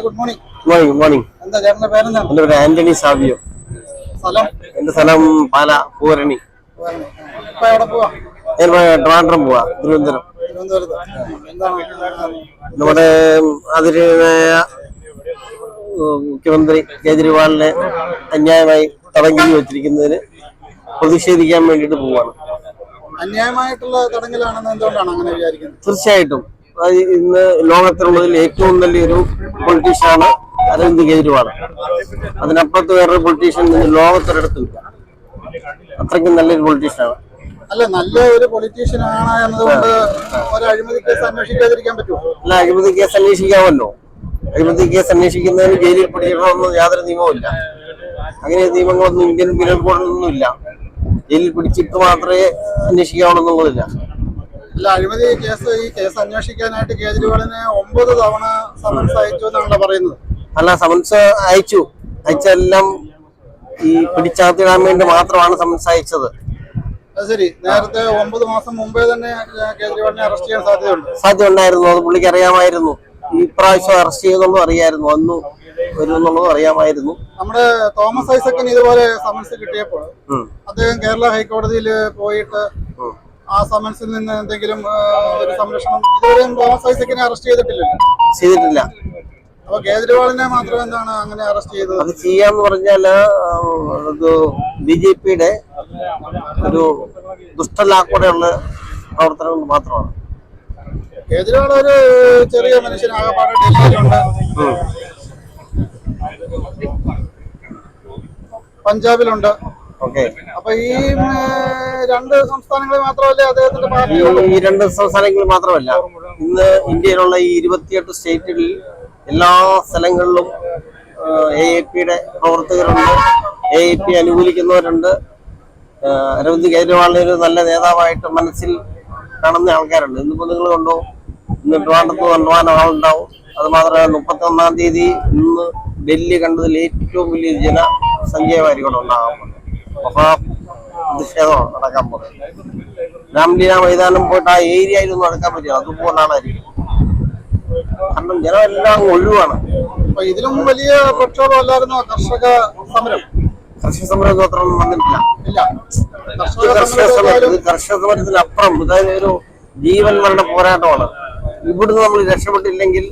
Good morning. Morning morning. എന്താ ചേട്ടന്റെ പേരെന്താണ്? എന്റെ പേര് ആന്റണി സാവിയോ. സ്ഥലം? എന്റെ സ്ഥലം പാല പൂരണി. ഇപ്പൊ എവിടെ പോവാ? ട്രിവാൻഡ്രം പോവാ. തിരുവനന്തപുരം. എന്താണ് നമ്മുടെ അതിരുമായ മുഖ്യമന്ത്രി കേജ്രിവാളിനെ അന്യായമായി തടങ്കലിൽ വെച്ചിരിക്കുന്നതിന് പ്രതിഷേധിക്കാൻ വേണ്ടിയിട്ട് പോവാണ്. അന്യായമായിട്ടുള്ള തടങ്കലാണെന്ന് എന്തുകൊണ്ടാണ് അങ്ങനെ വിചാരിക്കുന്നത്? തീർച്ചയായിട്ടും ഇന്ന് ലോകത്തിലുള്ളതിൽ ഏറ്റവും നല്ലൊരു പൊളിറ്റീഷ്യനാണ് അരവിന്ദ് കേജ്രിവാൾ. അതിനപ്പുറത്ത് വേറൊരു പൊളിറ്റീഷ്യൻ ലോകത്തൊരിടത്തില്ല. അത്രയ്ക്കും നല്ലൊരു പൊളിറ്റീഷ്യനാണ്. അല്ല, നല്ല ഒരു പൊളിറ്റീഷ്യൻ ആണ് എന്നതുകൊണ്ട് ഒരു അഴിമതി കേസ് അന്വേഷിക്കാതിരിക്കാൻ പറ്റുമോ? അല്ല, അഴിമതി കേസ് അന്വേഷിക്കാമല്ലോ. അഴിമതി കേസ് അന്വേഷിക്കുന്നതിന് ജയിലിൽ പിടിക്കണമെന്ന് യാതൊരു നിയമവും ഇല്ല. അങ്ങനെ നിയമങ്ങളൊന്നും ഇന്ത്യൻ പീനൽ കോഡിലൊന്നും ഇല്ല. ജയിലിൽ പിടിച്ചിട്ട് മാത്രമേ അന്വേഷിക്കാവുള്ളൂന്നുള്ളതില്ല. അല്ല, അഴിമതി കേസ് ഈ കേസ് അന്വേഷിക്കാനായിട്ട് കേജ്രിവാളിനെ 9 തവണ സമൻസ് അയച്ചു എന്നാണല്ലോ പറയുന്നത്. അല്ല, സമൻസ് അയച്ചെല്ലാം ഈ പിടിച്ചകത്തിടാൻ വേണ്ടി മാത്രമാണ് സമൻസ് അയച്ചത്. അത് ശരി. നേരത്തെ 9 മാസം മുമ്പേ തന്നെ കേജ്രിവാളിനെ അറസ്റ്റ് ചെയ്യാൻ സാധ്യത ഉണ്ടായിരുന്നു. അത് പുള്ളിക്ക് അറിയാമായിരുന്നു. ഈ പ്രാവശ്യം അറസ്റ്റ് ചെയ്യുന്നുള്ളതും അറിയായിരുന്നു, അന്ന് വരുമെന്നുള്ളതും അറിയാമായിരുന്നു. നമ്മുടെ തോമസ് ഐസക്കിന് ഇതുപോലെ സമൻസ് കിട്ടിയപ്പോൾ അദ്ദേഹം കേരള ഹൈക്കോടതിയിൽ പോയിട്ട് ആ സമൻസിൽ നിന്ന് എന്തെങ്കിലും ഒരു സംരക്ഷണം ഇതുവരെയും തോമസ് ഐസക്കിനെ അറസ്റ്റ് ചെയ്തിട്ടില്ല. അപ്പൊ കേജ്രിവാളിനെ മാത്രം എന്താണ് അങ്ങനെ അറസ്റ്റ് ചെയ്തത്? അത് ചെയ്യാന്ന് പറഞ്ഞാല് BJPയുടെ ഒരു ദുഷ്ടലാക്കൂടെയുള്ള പ്രവർത്തനങ്ങൾ മാത്രമാണ്. കേജ്രിവാൾ ഒരു ചെറിയ മനുഷ്യനാകപ്പാടെ ഡൽഹിയിലുണ്ട്, പഞ്ചാബിലുണ്ട്. അപ്പൊ ഈ 2 സംസ്ഥാനങ്ങളിൽ മാത്രമല്ലേ അദ്ദേഹത്തിന്റെ പാർട്ടി? ഈ 2 സംസ്ഥാനങ്ങളിൽ മാത്രമല്ല, ഇന്ന് ഇന്ത്യയിലുള്ള ഈ 28 സ്റ്റേറ്റുകളിൽ എല്ലാ സ്ഥലങ്ങളിലും AAPയുടെ പ്രവർത്തകരുണ്ട്, AAP അനുകൂലിക്കുന്നവരുണ്ട്. അരവിന്ദ് കേജ്രിവാളിനെ ഒരു നല്ല നേതാവായിട്ട് മനസ്സിൽ കാണുന്ന ആൾക്കാരുണ്ട്. ഇന്നിപ്പോ നിങ്ങൾ കണ്ടോ, ഇന്ന് ട്രിവാൻഡ്രത്ത് കൊണ്ടുപോകാൻ ആളുണ്ടാവും. അത് മാത്രമല്ല 31-ാം തീയതി ഇന്ന് ഡൽഹി കണ്ടതിൽ ഏറ്റവും വലിയൊരു ജനസംഖ്യമായിരിക്കും ഉണ്ടാകാൻ പോകുന്നത്. പ്രതിഷേധമാണ് നടക്കാൻ പോകുന്നത്. രാംലീല മൈതാനം പോയിട്ട് ആ ഏരിയയിലൊന്നും നടക്കാൻ പറ്റില്ല, അതുപോലാണ് ആയിരിക്കും. കാരണം ജനം എല്ലാം ഒഴിവാണ്. ഇതിലും വലിയ പ്രക്ഷോഭം അല്ലായിരുന്നോ കർഷക സമരം? കർഷക സമരം അത്ര വന്നിട്ടില്ല. കർഷക സമരത്തിനപ്പുറം ഇതായത് ഒരു ജീവൻ മരണ പോരാട്ടമാണ്. ഇവിടുന്ന് നമ്മൾ രക്ഷപ്പെട്ടില്ലെങ്കിൽ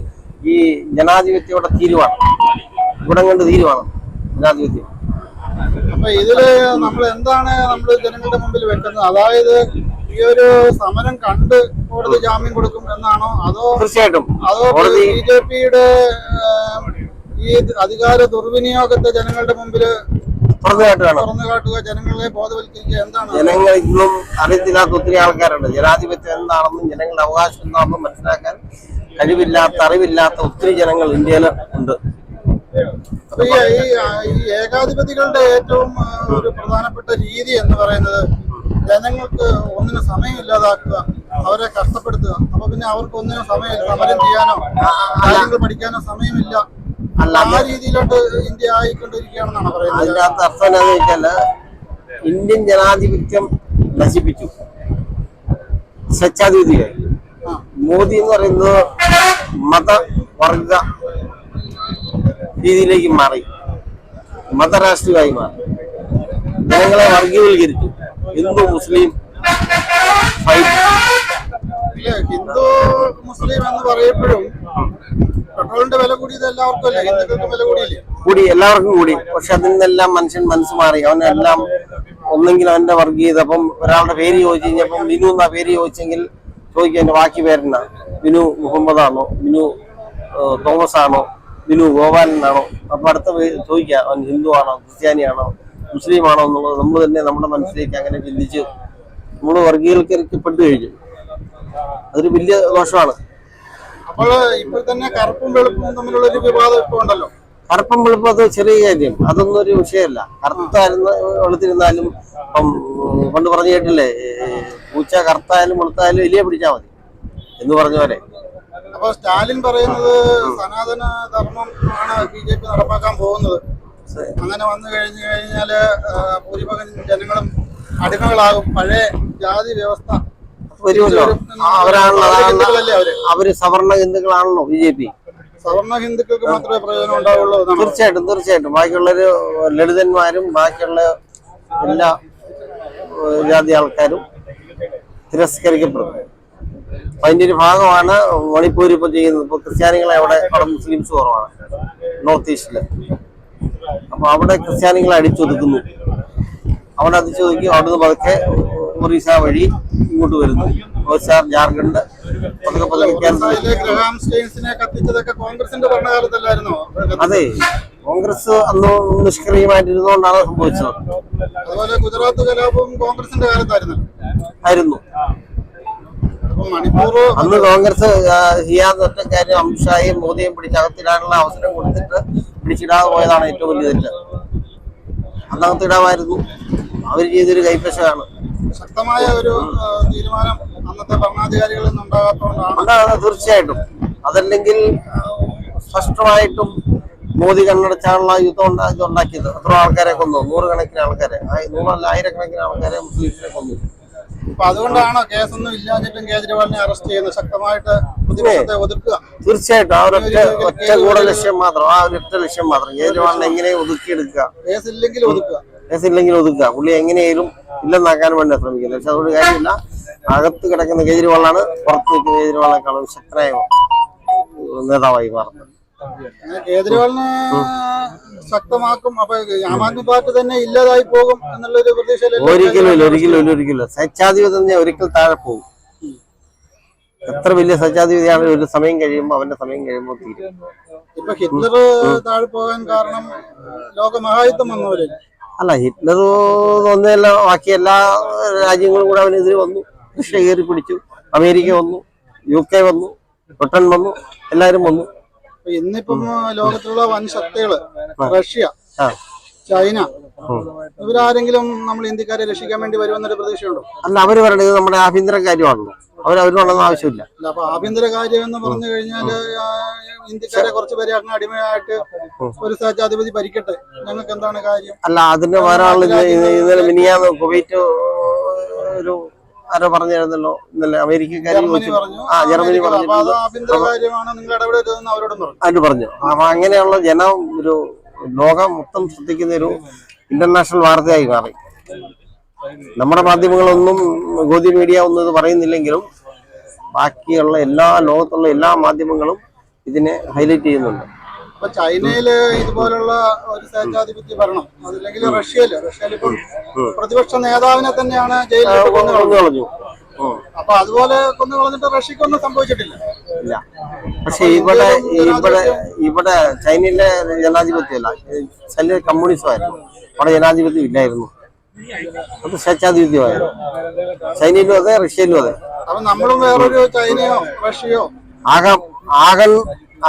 ഈ ജനാധിപത്യം ഇവിടെ തീരുവാണ്. ഇവിടെ കൊണ്ട് തീരുവാണ് ജനാധിപത്യം. അപ്പൊ ഇതില് നമ്മൾ എന്താണ് ജനങ്ങളുടെ മുമ്പിൽ വെക്കുന്നത്? അതായത് ഈ ഒരു സമരം കണ്ട് കോടതി ജാമ്യം കൊടുക്കും എന്നാണോ? തീർച്ചയായിട്ടും BJPയുടെ ഈ അധികാര ദുർവിനിയോഗത്തെ ജനങ്ങളുടെ മുമ്പില് തുറന്നു കാട്ടുക, ജനങ്ങളെ ബോധവൽക്കരിക്കുക, എന്താണ്? ജനങ്ങൾ ഇന്നും അറിയത്തില്ലാത്ത ഒത്തിരി ആൾക്കാരുണ്ട്. ജനാധിപത്യം എന്താണെന്നും ജനങ്ങളുടെ അവകാശം എന്താണെന്നും മനസ്സിലാക്കാൻ അറിവില്ലാത്ത ഒത്തിരി ജനങ്ങൾ ഇന്ത്യയിൽ ഉണ്ട്. അപ്പൊ ഈ ഏകാധിപതികളുടെ ഏറ്റവും ഒരു പ്രധാനപ്പെട്ട രീതി എന്ന് പറയുന്നത് ജനങ്ങൾക്ക് ഒന്നിനും സമയമില്ലാതാക്കുക, അവരെ കഷ്ടപ്പെടുത്തുക. അപ്പൊ പിന്നെ അവർക്ക് ഒന്നിനും സമയമില്ല, സമരം ചെയ്യാനോ കാര്യങ്ങൾ പഠിക്കാനോ സമയമില്ല. ആ രീതിയിലോട്ട് ഇന്ത്യ ആയിക്കൊണ്ടിരിക്കുകയാണെന്നാണ് പറയുന്നത്. അതിന്റെ അർത്ഥം എന്താണെന്ന് വെച്ചാല് ഇന്ത്യൻ ജനാധിപത്യം നശിപ്പിച്ചു, സ്വച്ഛാധിപതിയായി. മോദി എന്ന് പറയുന്നത് മതവർഗ രീതിയിലേക്ക് മാറി, മതരാഷ്ട്രീയമായി മാറി, ജനങ്ങളെ വർഗീയവൽക്കരിച്ചു. ഹിന്ദു മുസ്ലിം ഹിന്ദു മുസ്ലിം എന്ന് പറയപ്പോഴും പെട്രോളിന്റെ വില കൂടിയത് എല്ലാവർക്കും അല്ലേ? ഹിന്ദുക്കൾക്ക് വില കൂടി, എല്ലാവർക്കും കൂടി. പക്ഷെ അതിൽ നിന്നെല്ലാം മനുഷ്യൻ മനസ്സ് മാറി. അവനെല്ലാം ഒന്നെങ്കിലും അവന്റെ വർഗീയത. അപ്പം ഒരാളുടെ പേര് ചോദിച്ചു കഴിഞ്ഞപ്പം വിനു എന്നാ പേര് ചോദിച്ചെങ്കിൽ ചോദിക്കുക എന്റെ ബാക്കി പേരെന്നാ, വിനു മുഹമ്മദ് ആണോ, വിനു തോമസ് ആണോ, വിനു ഗോപാലനാണോ? അപ്പൊ അടുത്ത പേര് ചോദിക്കുക അവൻ ഹിന്ദു ആണോ, ക്രിസ്ത്യാനിയാണോ, മുസ്ലിം ആണോ എന്നുള്ളത് നമ്മൾ തന്നെ നമ്മുടെ മനസ്സിലേക്ക് അങ്ങനെ ചിന്തിച്ച് നമ്മൾ വർഗീയവൽക്കരിക്കപ്പെട്ടു കഴിഞ്ഞു. അതൊരു വലിയ ദോഷമാണ്. അപ്പോൾ ഇപ്പോൾ തന്നെ കറുപ്പും വെളുപ്പും തമ്മിലുള്ള ഒരു വിവാദം ഇപ്പോൾ ഉണ്ടല്ലോ. കറുപ്പും വെളുപ്പും അത് ചെറിയ കാര്യം, അതൊന്നും ഒരു വിഷയമല്ല. കറുത്തായിരുന്നു വെളുത്തിരുന്നാലും ഇപ്പം പണ്ട് പറഞ്ഞു കേട്ടില്ലേ, പൂച്ച കറുത്തായാലും വെളുത്തായാലും എലിയെ പിടിച്ചാൽ മതി എന്ന് പറഞ്ഞ പോലെ. അപ്പൊ സ്റ്റാലിൻ പറയുന്നത് സനാതന ധർമ്മം ആണ് BJP നടപ്പാക്കാൻ പോകുന്നത്. അങ്ങനെ വന്നു കഴിഞ്ഞാല് ഭൂരിഭാഗം ജനങ്ങളും അടിമകളാകും, പഴയ ജാതി വ്യവസ്ഥ വരുമല്ലോ. അവര് സവർണ ഹിന്ദുക്കളാണല്ലോ BJP. സവർണ ഹിന്ദുക്കൾക്ക് മാത്രമേ പ്രയോജനം ഉണ്ടാവുള്ളൂ എന്നാണ്. തീർച്ചയായിട്ടും ബാക്കിയുള്ളൊരു ലളിതന്മാരും ബാക്കിയുള്ള എല്ലാ ജാതി ആൾക്കാരും തിരസ്കരിക്കപ്പെടും. അപ്പൊ അതിന്റെ ഒരു ഭാഗമാണ് മണിപ്പൂർ ഇപ്പൊ ചെയ്യുന്നത്. ഇപ്പൊ ക്രിസ്ത്യാനികളെ അവിടെ മുസ്ലിംസ് കുറവാണ് നോർത്ത് ഈസ്റ്റില്. അപ്പൊ അവിടെ ക്രിസ്ത്യാനികളെ അടിച്ചൊതുക്കുന്നു. അവിടെ അടിച്ചൊതുക്കി അവിടുന്ന് പതുക്കെ ഒറീസ വഴി ഇങ്ങോട്ട് വരുന്നു. ഒറീസ, ജാർഖണ്ഡ്, ഗ്രഹാം സ്റ്റെയിൻസിനെ കത്തിച്ചതൊക്കെ കോൺഗ്രസിന്റെ ഭരണകാലത്തല്ലായിരുന്നോ? അതെ, കോൺഗ്രസ് അന്ന് നിഷ്ക്രിയമായിട്ടിരുന്നുകൊണ്ടാണ് സംഭവിച്ചത്. അതുപോലെ ഗുജറാത്ത് കലാപവും കോൺഗ്രസിന്റെ കാലത്തായിരുന്നു. അന്ന് കോൺഗ്രസ് ചെയ്യാൻ ഒറ്റ കാര്യം അമിത്ഷായും മോദിയും പിടിച്ചകത്തിടാനുള്ള അവസരം കൊടുത്തിട്ട് പിടിച്ചിടാതെ പോയതാണ് ഏറ്റവും വലിയ തെറ്റ്. അന്നകത്തിടാമായിരുന്നു. അവർ ചെയ്തൊരു കൈപ്പശമാണ്. ശക്തമായ ഒരു തീരുമാനം അന്നത്തെ ഭരണാധികാരികളിൽ നിന്നുണ്ടാകാത്തതുകൊണ്ടാണ്. തീർച്ചയായിട്ടും. അതല്ലെങ്കിൽ സ്പഷ്ടമായിട്ടും മോദി കണ്ണടച്ചാണുള്ള യുദ്ധം ഇതുണ്ടാക്കിയത്. എത്ര ആൾക്കാരെ കൊന്നു? 100 കണക്കിന് ആൾക്കാരെ, 100 ആയിരക്കണക്കിന് ആൾക്കാരെ മുസ്ലിംസിനെ കൊന്നു. അപ്പൊ അതുകൊണ്ടാണോ കേസൊന്നും ഇല്ലാഞ്ഞിട്ടും കേജ്രിവാളിനെ അറസ്റ്റ് ചെയ്യുന്നത്? ശക്തമായിട്ട് പ്രതിപക്ഷത്തെ ഒതുക്കുക. തീർച്ചയായിട്ടും. ആ ഒരൊറ്റ ലക്ഷ്യം മാത്രം, കേജ്രിവാളിനെ എങ്ങനെ ഒതുക്കിയെടുക്കുക, കേസില്ലെങ്കിൽ ഒതുക്കുക. പുള്ളി എങ്ങനെയായാലും ഇല്ലെന്നാക്കാൻ വേണ്ടി ശ്രമിക്കുന്നത്. പക്ഷെ അതുകൊണ്ട് കാര്യമില്ല. അകത്ത് കിടക്കുന്ന കേജ്രിവാളാണ് പുറത്ത് നിൽക്കുന്ന കേജ്രിവാളിനെക്കാളും ശക്തനായ നേതാവായി മാറുന്നത്. കേജ്രിവാളിനെ ശക്തമാക്കും. അപ്പൊ ആം ആദ്മി പാർട്ടി തന്നെ ഇല്ലാതായി പോകും എന്നുള്ളൊരു പ്രതീക്ഷ ഒരിക്കലും സ്വച്ഛാധിപത്യം ഒരിക്കൽ താഴെ പോകും. എത്ര വലിയ സ്വച്ഛാധിപതിയാണ് ഒരു സമയം കഴിയുമ്പോൾ അവന്റെ സമയം കഴിയുമ്പോൾ തീരും. ഇപ്പൊ ഹിറ്റ്ലർ താഴെ പോകാൻ കാരണം ലോകമഹായുദ്ധം വന്നവര് അല്ല, ഹിറ്റ്ലർ ഒന്നല്ല, ബാക്കി എല്ലാ രാജ്യങ്ങളും കൂടെ അവനെതിരെ വന്നു. റഷ്യ കയറി പിടിച്ചു, അമേരിക്ക വന്നു, UK വന്നു, ബ്രിട്ടൻ വന്നു, എല്ലാരും വന്നു. ഇന്നിപ്പം ലോകത്തിലുള്ള വൻ ശക്തികള് റഷ്യ, ചൈന, ഇവരാരെങ്കിലും നമ്മൾ ഇന്ത്യക്കാരെ രക്ഷിക്കാൻ വേണ്ടി വരുമെന്നൊരു പ്രതീക്ഷയുണ്ടോ? അല്ല, അവര് പറയുന്നത് നമ്മുടെ ആഭ്യന്തര കാര്യമാണല്ലോ. അവരുണ്ടെന്ന് ആവശ്യമില്ല. അപ്പൊ ആഭ്യന്തര കാര്യം എന്ന് പറഞ്ഞു കഴിഞ്ഞാല് ഇന്ത്യക്കാരെ കുറച്ചുപേരെ അങ്ങ് അടിമയായിട്ട് ഒരു സ്വേച്ഛാധിപതി ഭരിക്കട്ടെ, ഞങ്ങൾക്ക് എന്താണ് കാര്യം? അല്ല, അതിന് ഇന്നലെ മിനിയാന്ന് കുവൈറ്റ് ഒരു ആരോ പറഞ്ഞിരുന്നല്ലോ, ഇന്നലെ അമേരിക്കക്കാരി ജർമ്മനി പറഞ്ഞു അവര് പറഞ്ഞു. അപ്പൊ അങ്ങനെയുള്ള ഒരു ലോകം മൊത്തം ശ്രദ്ധിക്കുന്ന ഒരു ഇന്റർനാഷണൽ വാർത്തയായി മാറി. നമ്മുടെ മാധ്യമങ്ങളൊന്നും, ഗോദി മീഡിയ ഒന്നും ഇത് പറയുന്നില്ലെങ്കിലും ബാക്കിയുള്ള ലോകത്തുള്ള എല്ലാ മാധ്യമങ്ങളും ഇതിനെ ഹൈലൈറ്റ് ചെയ്യുന്നുണ്ട്. ഇപ്പൊ ചൈനയില് ഇതുപോലുള്ള ഒരു സ്വേച്ഛാധിപത്യ ഭരണം, അതല്ലെങ്കിൽ റഷ്യയില് ഇപ്പം പ്രതിപക്ഷ നേതാവിനെ തന്നെയാണ് ജയിലിൽ കൊന്നുകളഞ്ഞു. അപ്പൊ അതുപോലെ കൊന്നുകളഞ്ഞിട്ട് റഷ്യക്കൊന്നും സംഭവിച്ചിട്ടില്ല. പക്ഷെ ഇവിടെ ചൈനയിലെ ജനാധിപത്യമല്ല, ചൈന കമ്മ്യൂണിസമായിരുന്നു. അവിടെ ജനാധിപത്യം ഇല്ലായിരുന്നു, അത് സ്വേച്ഛാധിപത്യമായിരുന്നു. ചൈനയിലും അതെ, റഷ്യയിലും അതെ. അപ്പൊ നമ്മളും വേറൊരു ചൈനയോ റഷ്യയോ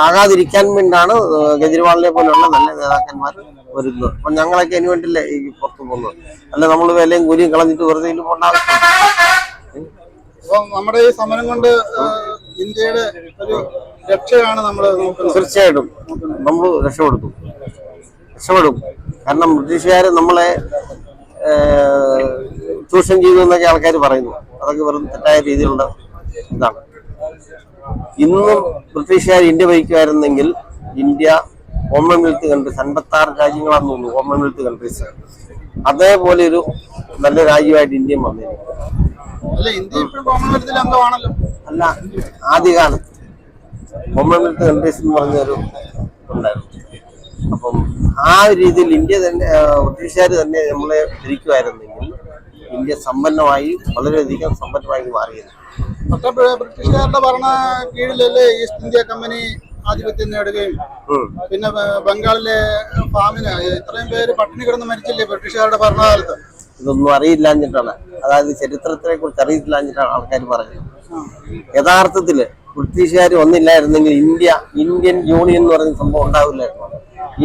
ആകാതിരിക്കാൻ വേണ്ടിയാണ് കേജ്രിവാളിനെ പോലുള്ള നല്ല നേതാക്കന്മാർ വരുന്നത്. അപ്പൊ ഞങ്ങളൊക്കെ അതിന് വേണ്ടിയില്ലേ ഈ പുറത്തു പോകുന്നത്. അല്ല, നമ്മൾ വിലയും കൂലിയും കളഞ്ഞിട്ട് വെറുതെ പോകേണ്ട ആവശ്യം. അപ്പൊ നമ്മുടെ ഈ സമരം കൊണ്ട് ഇന്ത്യയുടെ ഒരു രക്ഷയാണ് നമ്മൾ നോക്കുന്നത്. തീർച്ചയായിട്ടും നമ്മൾ രക്ഷപ്പെടും. കാരണം ബ്രിട്ടീഷുകാർ നമ്മളെ ചൂഷണം ചെയ്തു എന്നൊക്കെ ആൾക്കാർ പറയുന്നു. അതൊക്കെ വെറും തെറ്റായ രീതിയിലുള്ള ഇതാണ്. ഇന്നും ബ്രിട്ടീഷുകാർ ഇന്ത്യ ഭരിക്കുമായിരുന്നെങ്കിൽ ഇന്ത്യ കോമൺവെൽത്ത് കൺട്രീസ്, 56 രാജ്യങ്ങളാണെന്ന് തോന്നുന്നു കോമൺവെൽത്ത് കൺട്രീസ്, അതേപോലെ ഒരു നല്ല രാജ്യമായിട്ട് ഇന്ത്യയും വന്നിരിക്കും. അല്ല, ആദ്യകാലത്ത് കോമൺവെൽത്ത് കൺട്രീസ് എന്ന് പറഞ്ഞൊരു ഉണ്ടായിരുന്നു. അപ്പം ആ ഒരു രീതിയിൽ ഇന്ത്യ തന്നെ, ബ്രിട്ടീഷുകാർ തന്നെ നമ്മളെ ഭരിക്കുമായിരുന്നെങ്കിൽ ഇന്ത്യ സമ്പന്നമായി, വളരെയധികം സമ്പന്നമായി മാറിയത്. ബ്രിട്ടീഷുകാരുടെ ഭരണ കീഴിലല്ലേ ഈസ്റ്റ് ഇന്ത്യ കമ്പനി ആധിപത്യം നേടുകയും പിന്നെ ബംഗാളിലെ ഫാമിന് ഇത്രയും പേര് പട്ടിണി കിടന്ന് മരിച്ചില്ലേ ബ്രിട്ടീഷുകാരുടെ ഭരണകാലത്ത്? ഇതൊന്നും അറിയില്ലാഞ്ഞിട്ടാണ്, അതായത് ചരിത്രത്തിനെ കുറിച്ച് അറിയില്ലാഞ്ഞിട്ടാണ് ആൾക്കാർ പറയുന്നത്. യഥാർത്ഥത്തില് ബ്രിട്ടീഷുകാർ വന്നില്ലായിരുന്നെങ്കിൽ ഇന്ത്യൻ യൂണിയൻ എന്ന് പറയുന്ന സംഭവം ഉണ്ടാവില്ലായിരുന്നു.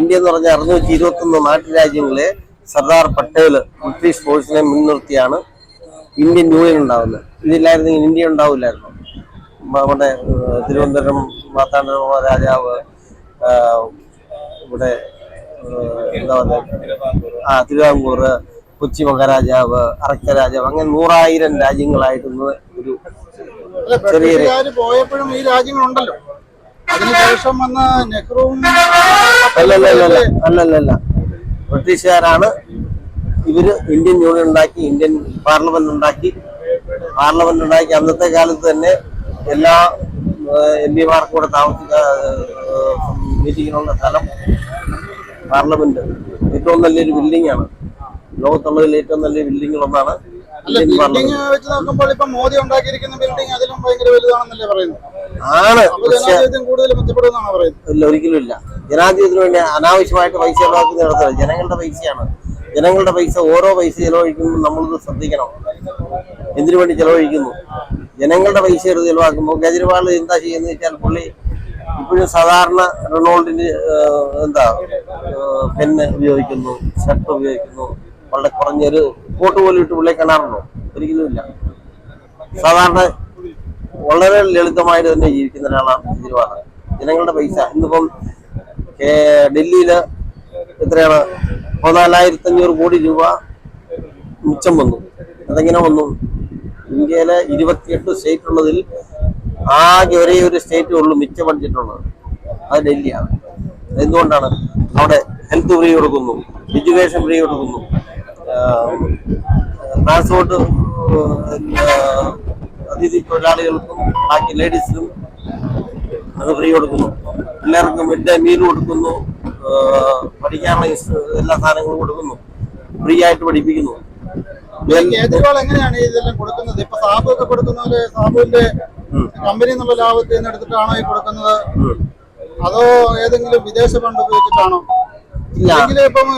ഇന്ത്യ എന്ന് പറഞ്ഞ 621 നാട്ടുരാജ്യങ്ങളെ സർദാർ പട്ടേൽ ബ്രിട്ടീഷ് ഫോഴ്സിനെ മുൻനിർത്തിയാണ് ഇന്ത്യൻ യൂണിയൻ ഉണ്ടാവുന്നത്. ഇതില്ലായിരുന്നെങ്കിൽ ഇന്ത്യ ഉണ്ടാവില്ലായിരുന്നു. നമ്മുടെ തിരുവനന്തപുരം മാർത്താണ്ഡവർമ്മ രാജാവ്, ഇവിടെ എന്താ പറയുക, തിരുവിതാംകൂർ, കൊച്ചി മഹാരാജാവ്, അറക്ക രാജാവ്, അങ്ങനെ 100,000 രാജ്യങ്ങളായിട്ടുള്ള ഒരു ചെറിയ പോയപ്പോഴും ഈ രാജ്യങ്ങളുണ്ടല്ലോ. അതിനുശേഷം വന്ന നെഹ്റുവും അല്ലല്ല ബ്രിട്ടീഷുകാരാണ് ഇവര് ഇന്ത്യൻ യൂണിയൻ ഉണ്ടാക്കി, ഇന്ത്യൻ പാർലമെന്റ് ഉണ്ടാക്കി അന്നത്തെ കാലത്ത് തന്നെ എല്ലാ MP-മാർക്കും കൂടെ മീറ്റിങ്ങിനുള്ള സ്ഥലം പാർലമെന്റ് ഏറ്റവും നല്ലൊരു ബിൽഡിംഗ് ആണ്. ലോകത്തുള്ളതിൽ ഏറ്റവും നല്ല ബിൽഡിങ്ങുകളൊന്നാണ് ഇന്ത്യൻ പാർലമെന്റ്. വെച്ച് നോക്കുമ്പോൾ ഇപ്പൊ മോദി ഉണ്ടാക്കിയിരിക്കുന്ന ബിൽഡിംഗ് അതിലും ഭയങ്കര വലുതാണെന്നല്ലേ പറയുന്നത്? ആണ്. ജനാധിപത്യം കൂടുതൽ മെച്ചപ്പെടുമെന്നാണ് പറയുന്നത്. ഇല്ല, ഒരിക്കലും ഇല്ല. ജനാധിപത്യത്തിന് വേണ്ടി അനാവശ്യമായിട്ട് പൈസ ചെലവാക്കുന്ന നടത്തുന്നത് ജനങ്ങളുടെ പൈസയാണ്. ജനങ്ങളുടെ പൈസ, ഓരോ പൈസ ചെലവഴിക്കുമ്പോൾ നമ്മളിത് ശ്രദ്ധിക്കണം. എന്തിനു വേണ്ടി ചെലവഴിക്കുന്നു? ജനങ്ങളുടെ പൈസ എടുത്ത് ചെലവാക്കുമ്പോൾ കേജ്രിവാൾ എന്താ ചെയ്യുന്നത് വെച്ചാൽ, പുള്ളി ഇപ്പോഴും സാധാരണ റൊണാൾഡിന് പെന്ന് ഉപയോഗിക്കുന്നു, ഷർട്ട് ഉപയോഗിക്കുന്നു. വളരെ കുറഞ്ഞൊരു കോട്ട് പോലും ഇട്ട് പുള്ളിയെ കാണാറുണ്ടോ? ഒരിക്കലും ഇല്ല. സാധാരണ വളരെ ലളിതമായിട്ട് തന്നെ ജീവിക്കുന്ന ഒരാളാണ് കേജ്രിവാൾ. ജനങ്ങളുടെ പൈസ ഇന്നിപ്പം ഡൽഹിയില് എത്രയാണ് 14,500 കോടി രൂപ മിച്ചം വന്നു. അതെങ്ങനെ വന്നു? ഇന്ത്യയിലെ 28 സ്റ്റേറ്റ് ഉള്ളതിൽ ആകെ ഒരേ ഒരു സ്റ്റേറ്റേ ഉള്ളൂ മിച്ച ബഡ്ജറ്റ് ഉള്ളത്, അത് ഡൽഹിയാണ്. എന്തുകൊണ്ടാണ്? അവിടെ ഹെൽത്ത് ഫ്രീ കൊടുക്കുന്നു, എഡ്യൂക്കേഷൻ ഫ്രീ കൊടുക്കുന്നു, ട്രാൻസ്പോർട്ട് അതിഥി തൊഴിലാളികൾക്കും ബാക്കി ലേഡീസിനും അത് ഫ്രീ കൊടുക്കുന്നു, എല്ലാവർക്കും മിഡ് ഡേ മീൽ കൊടുക്കുന്നു, പഠിക്കാനുള്ള എല്ലാ സാധനങ്ങളും കൊടുക്കുന്നു, ഫ്രീ ആയിട്ട് പഠിപ്പിക്കുന്നു. കേജ്രിവാൾ എങ്ങനെയാണ് ഇതെല്ലാം കൊടുക്കുന്നത്? ഇപ്പൊ സാബു ഒക്കെ കൊടുക്കുന്നത് സാബുവിന്റെ കമ്പനി എന്നുള്ള ലാഭത്തിൽ നിന്ന് എടുത്തിട്ടാണോ ഈ കൊടുക്കുന്നത്, അതോ ഏതെങ്കിലും വിദേശ ഫണ്ട് ഉപയോഗിച്ചിട്ടാണോ? ഇല്ലെങ്കിൽ ഇപ്പം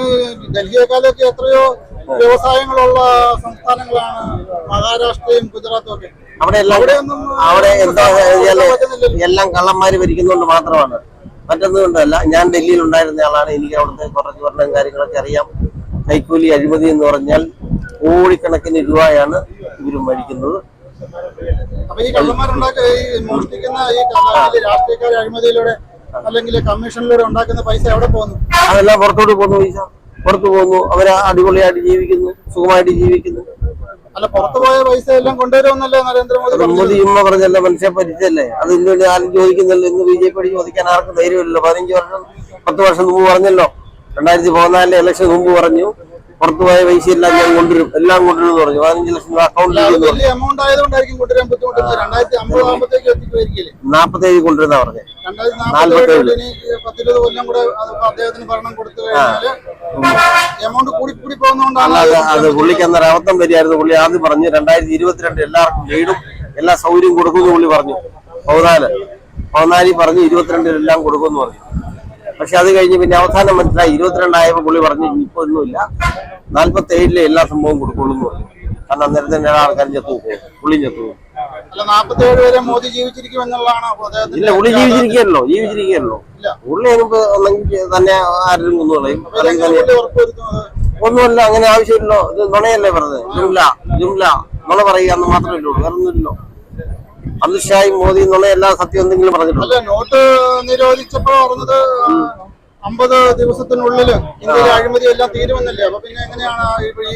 ഡൽഹിയെക്കാളൊക്കെ എത്രയോ വ്യവസായങ്ങളുള്ള സംസ്ഥാനങ്ങളാണ് മഹാരാഷ്ട്രയും ഗുജറാത്തും ഒക്കെ. അവിടെ എന്താ എല്ലാം കള്ളന്മാര് ഭരിക്കുന്നതുകൊണ്ട് മാത്രമാണ്, മറ്റൊന്നും കൊണ്ടല്ല. ഞാൻ ഡൽഹിയിൽ ഉണ്ടായിരുന്ന ആളാണ്, എനിക്ക് അവിടുത്തെ കുറച്ച് ഭരണം കാര്യങ്ങളൊക്കെ അറിയാം. കൈക്കൂലി അഴിമതി എന്ന് പറഞ്ഞാൽ കോടിക്കണക്കിന് രൂപയാണ് ഇവർ മേടിക്കുന്നത്. അപ്പൊ ഈ കള്ളന്മാരുണ്ടാക്കി മോഷ്ടിക്കുന്ന ഈ രാഷ്ട്രീയക്കാർ അഴിമതിയിലൂടെ അല്ലെങ്കിൽ കമ്മീഷനിലൂടെ ഉണ്ടാക്കുന്ന പൈസ എവിടെ പോകുന്നു? അതെല്ലാം പുറത്തോട്ട് പോകുന്നു, പൈസ പുറത്തു പോകുന്നു. അവര് അടിപൊളിയായിട്ട് ജീവിക്കുന്നു, സുഖമായിട്ട് ജീവിക്കുന്നു. അല്ല, പുറത്തു പോയ പൈസ എല്ലാം കൊണ്ടുവരുമെന്നല്ലേ നരേന്ദ്രമോദി? മോദി ഉമ്മ പറഞ്ഞല്ലേ, മനുഷ്യ പരിചയല്ലേ? അത് ഇന്ത്യയിൽ ആരും ചോദിക്കുന്നില്ല. ഇന്ന് BJP ചോദിക്കാൻ ആർക്കും ധൈര്യമില്ലല്ലോ. 15 വർഷം 10 വർഷം മുമ്പ് പറഞ്ഞല്ലോ, 2014 ഇലക്ഷൻ മുമ്പ് പറഞ്ഞു പുറത്തുപോയ പൈസ എല്ലാം ഞാൻ കൊണ്ടുവരും, എല്ലാം കൊണ്ടുവരും എന്ന് പറഞ്ഞു. 15 ലക്ഷം രൂപ അക്കൗണ്ടിൽ വലിയ എമൗണ്ട് ആയതുകൊണ്ടായിരിക്കും കൊണ്ടുവരാൻ ബുദ്ധിമുട്ടുന്നത്. 2050 ആകുമ്പോഴത്തേക്ക് എത്തിക്കുമായിരിക്കില്ലേ? 47 കൊണ്ടുവരുന്ന പറഞ്ഞേ. 2047 10-20 കൊല്ലം കൂടെ അദ്ദേഹത്തിന് ഭരണം കൊടുത്തു കഴിഞ്ഞാല് എമൗണ്ട് കൂടി പോകുന്നതുകൊണ്ടാണ്. അത് പുള്ളിക്ക് അന്നേരം അബദ്ധം വരികയായിരുന്നു. പുള്ളി ആദ്യം പറഞ്ഞു 2022 എല്ലാവർക്കും വീടും എല്ലാ സൗകര്യവും കൊടുക്കുമെന്ന് പുള്ളി പറഞ്ഞു. 14 പറഞ്ഞു 22 എല്ലാം കൊടുക്കുമെന്ന് പറഞ്ഞു. പക്ഷെ അത് കഴിഞ്ഞ് പിന്നെ അവസാനം മനസ്സിലായി 22 ആയപ്പോൾ പുള്ളി പറഞ്ഞു ഇപ്പൊ ഒന്നുമില്ല, 47 എല്ലാ സംഭവം കൊടുക്കുള്ളൂ എന്ന് പറഞ്ഞു. കാരണം അന്നേരം തന്നെ ആൾക്കാരും ചത്തു പോകും, പുള്ളി ചത്തു പോകും. അല്ല, 47 വരെ മോദി ജീവിച്ചിരിക്കുമെന്നുള്ളതാണ്. ഇല്ല, പുള്ളി ജീവിച്ചിരിക്കുകയല്ലോ. പുള്ളി അതിനുമ്പ് ഒന്നെങ്കിൽ തന്നെ ആരും കൊന്നുകളയും, അല്ലെങ്കിൽ തന്നെ ഒന്നുമല്ല. അങ്ങനെ ആവശ്യമില്ലല്ലോ. ഇത് നുണയല്ലേ പറഞ്ഞത്? ജുംല നുണ പറയുക എന്ന് മാത്രമേ ഉള്ളൂ, വേറെ ഒന്നുമില്ലല്ലോ. അമിത്ഷായും മോദി എന്നുള്ള എല്ലാ സത്യം എന്തെങ്കിലും പറഞ്ഞിട്ടുണ്ട്. നോട്ട് നിരോധിച്ചപ്പോ പറഞ്ഞത് 50 ദിവസത്തിനുള്ളിൽ ഇന്ത്യയിലെ അഴിമതി എല്ലാം തീരുമെന്നല്ലേ? അപ്പൊ പിന്നെ എങ്ങനെയാണ്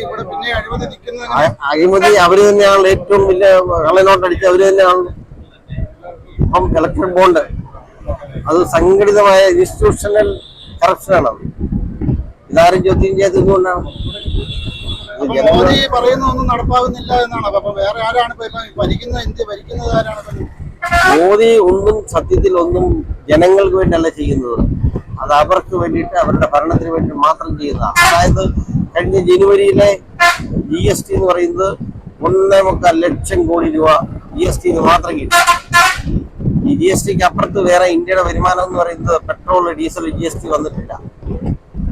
ഇവിടെ പിന്നെ അഴിമതി നിൽക്കുന്നത്? അഴിമതി അവര് തന്നെയാണ് ഏറ്റവും വലിയ കള്ളനോട്ട് അടിച്ച് അവര് തന്നെയാണ്. ഇപ്പം ഇലക്ട്രിക് ബോണ്ട് അത് സംഘടിതമായ ഇൻസ്റ്റിറ്റ്യൂഷണൽ കറപ്ഷനാണ്. ഇതാരും ചോദ്യം ചെയ്തതുകൊണ്ടാണ്. മോദി പറയുന്നൊന്നും നടപ്പാകുന്നില്ല എന്നാണ്. അപ്പൊ വേറെ ആരാണ് ഭരിക്കുന്നത്? ഇന്ത്യ ഭരിക്കുന്നത് ആരാണ്? മോദി ഒന്നും സത്യത്തിൽ ഒന്നും ജനങ്ങൾക്ക് വേണ്ടിയല്ല ചെയ്യുന്നത്, അത് അവർക്ക് വേണ്ടിയിട്ട് അവരുടെ ഭരണത്തിന് വേണ്ടി മാത്രം ചെയ്യുന്നതാണ്. അതായത് കഴിഞ്ഞ ജനുവരിയിലെ GST എന്ന് പറയുന്നത് 1.25 ലക്ഷം കോടി രൂപ GST മാത്രം കിട്ടി. ഈ GSTക്ക് അപ്പുറത്ത് വേറെ ഇന്ത്യയുടെ വരുമാനം എന്ന് പറയുന്നത് പെട്രോൾ, ഡീസൽ GST വന്നിട്ടില്ല.